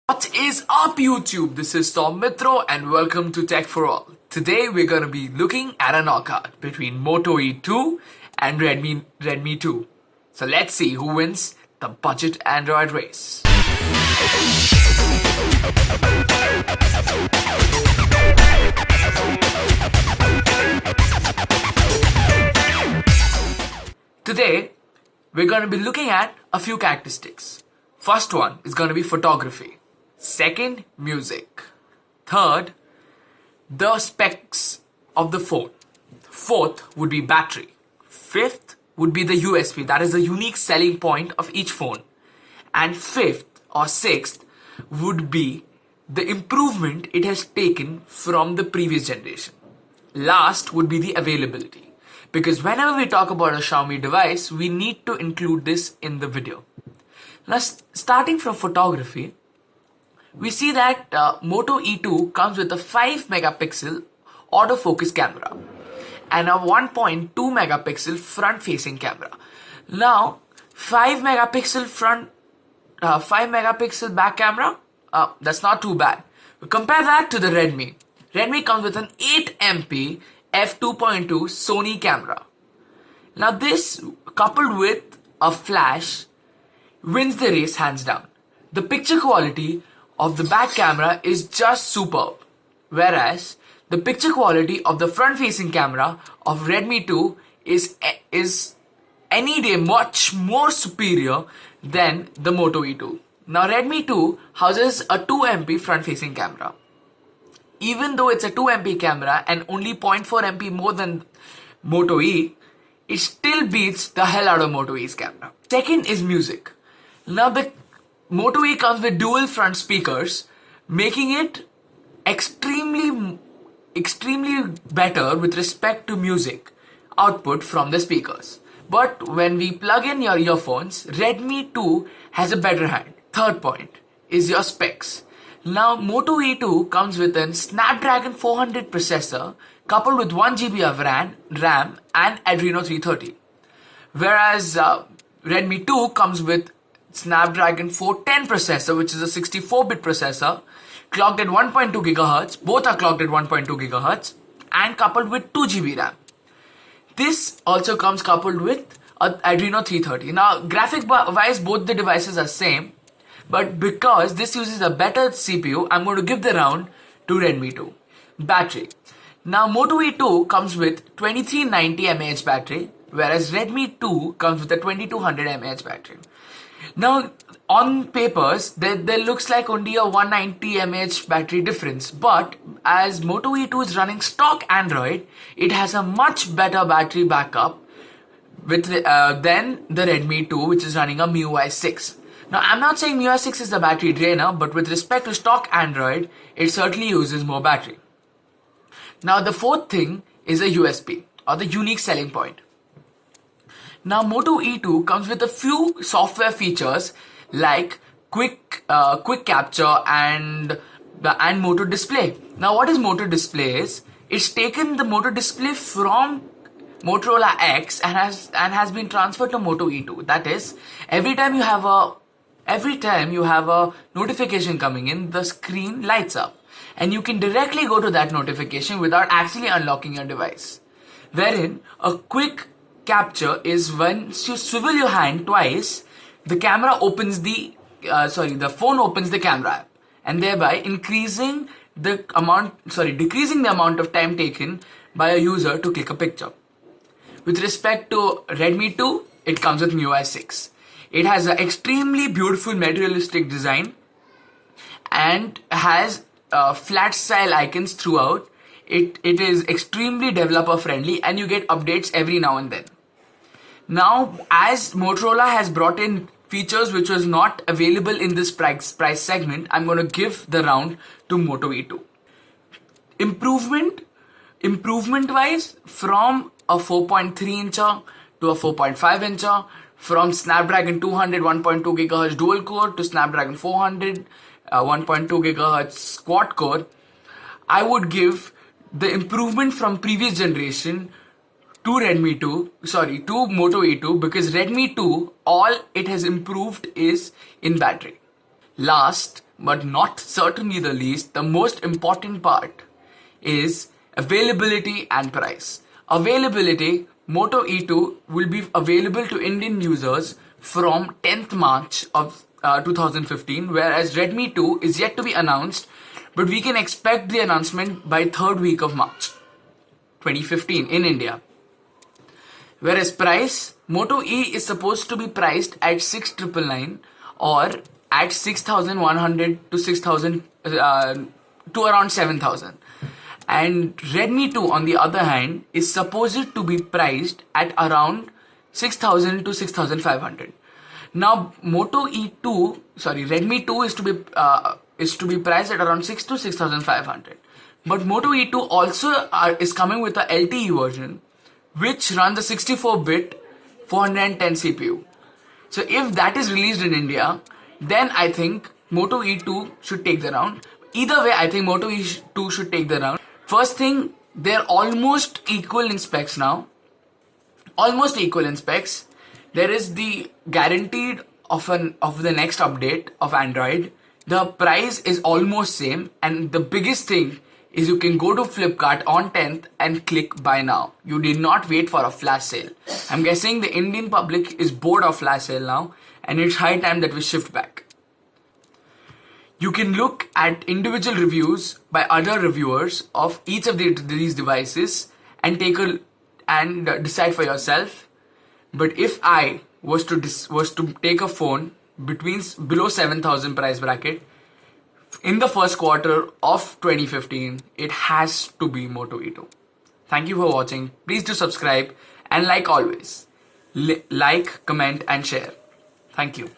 What is up YouTube? This is Tom Mitro and welcome to Tech for All. Today we're going to be looking at a knockout between Moto E2 and Redmi 2. So let's see who wins the budget Android race. Today we're going to be looking at a few characteristics. First one is going to be photography. Second, music. Third, the specs of the phone. Fourth would be battery. Fifth would be the USP, that is the unique selling point of each phone. And fifth or sixth would be the improvement it has taken from the previous generation. Last would be the availability. Because whenever we talk about a Xiaomi device, we need to include this in the video. Now, starting from photography, we see that Moto E2 comes with a 5 megapixel autofocus camera and a 1.2 megapixel front facing camera. Now 5 megapixel back camera, that's not too bad. Compare that to the Redmi. Redmi comes with an 8MP f2.2 Sony camera. Now this coupled with a flash wins the race hands down. The picture quality of the back camera is just superb, whereas the picture quality of the front facing camera of Redmi 2 is any day much more superior than the Moto E2. Now Redmi 2 houses a 2MP front facing camera. Even though it's a 2MP camera and only 0.4MP more than Moto E, it still beats the hell out of Moto E's camera. Second is music. Now the Moto E comes with dual front speakers, making it extremely better with respect to music output from the speakers. But when we plug in your earphones, Redmi 2 has a better hand. Third point is your specs. Now Moto E2 comes with a Snapdragon 400 processor coupled with 1GB of RAM and Adreno 330. Whereas Redmi 2 comes with Snapdragon 410 processor, which is a 64-bit processor, clocked at 1.2 GHz. Both are clocked at 1.2 GHz and coupled with 2GB RAM. This also comes coupled with Adreno 330. Now, graphic-wise, both the devices are same, but because this uses a better CPU, I'm going to give the round to Redmi 2. Battery. Now, Moto E2 comes with 2390 mAh battery, whereas Redmi 2 comes with a 2200 mAh battery. Now, on papers, there looks like only a 190 mAh battery difference, but as Moto E2 is running stock Android, it has a much better battery backup than the Redmi 2, which is running a MIUI 6. Now, I'm not saying MIUI 6 is the battery drainer, but with respect to stock Android, it certainly uses more battery. Now, the fourth thing is a USP, or the unique selling point. Now, Moto E2 comes with a few software features like quick capture and Moto display. Now, what is Moto display is? It's taken the Moto display from Motorola X and has been transferred to Moto E2. That is, every time you have a notification coming in, the screen lights up, and you can directly go to that notification without actually unlocking your device. Wherein a quick capture is once you swivel your hand twice, the phone opens the camera app, and thereby decreasing the amount of time taken by a user to click a picture. With respect to Redmi 2, it comes with MIUI 6. It has an extremely beautiful materialistic design and has flat style icons throughout. It is extremely developer friendly and you get updates every now and then. Now, as Motorola has brought in features which was not available in this price segment, I'm going to give the round to Moto E2. Improvement wise, from a 4.3 incher to a 4.5 incher, from Snapdragon 200 1.2 GHz dual core to Snapdragon 400 1.2 GHz quad core, I would give the improvement from previous generation to Moto E2, because Redmi 2, all it has improved is in battery. Last but not certainly the least, the most important part is availability and price. Availability, Moto E2 will be available to Indian users from 10th March of 2015, whereas Redmi 2 is yet to be announced, but we can expect the announcement by third week of March 2015 in India. Whereas price, Moto E is supposed to be priced at 6,999 or at 6,100 to 6,000 to around 7,000. And Redmi 2 on the other hand is supposed to be priced at around 6,000 to 6,500. Now Redmi 2 is to be priced at around 6 to 6,500. But Moto E2 also is coming with a LTE version which runs a 64-bit 410 CPU. So if that is released in India, then I think Moto E2 should take the round. Either way, I think Moto E2 should take the round. First thing, they're almost equal in specs now. Almost equal in specs. There is the guaranteed of the next update of Android. The price is almost same, and the biggest thing is you can go to Flipkart on 10th and click buy now. You did not wait for a flash sale. I'm guessing the Indian public is bored of flash sale now, and it's high time that we shift back. You can look at individual reviews by other reviewers of each of these devices and decide for yourself. But if I was to take a phone below 7,000 price bracket in the first quarter of 2015, it has to be Moto E2. Thank you for watching. Please do subscribe, and like always, like, comment and share. Thank you.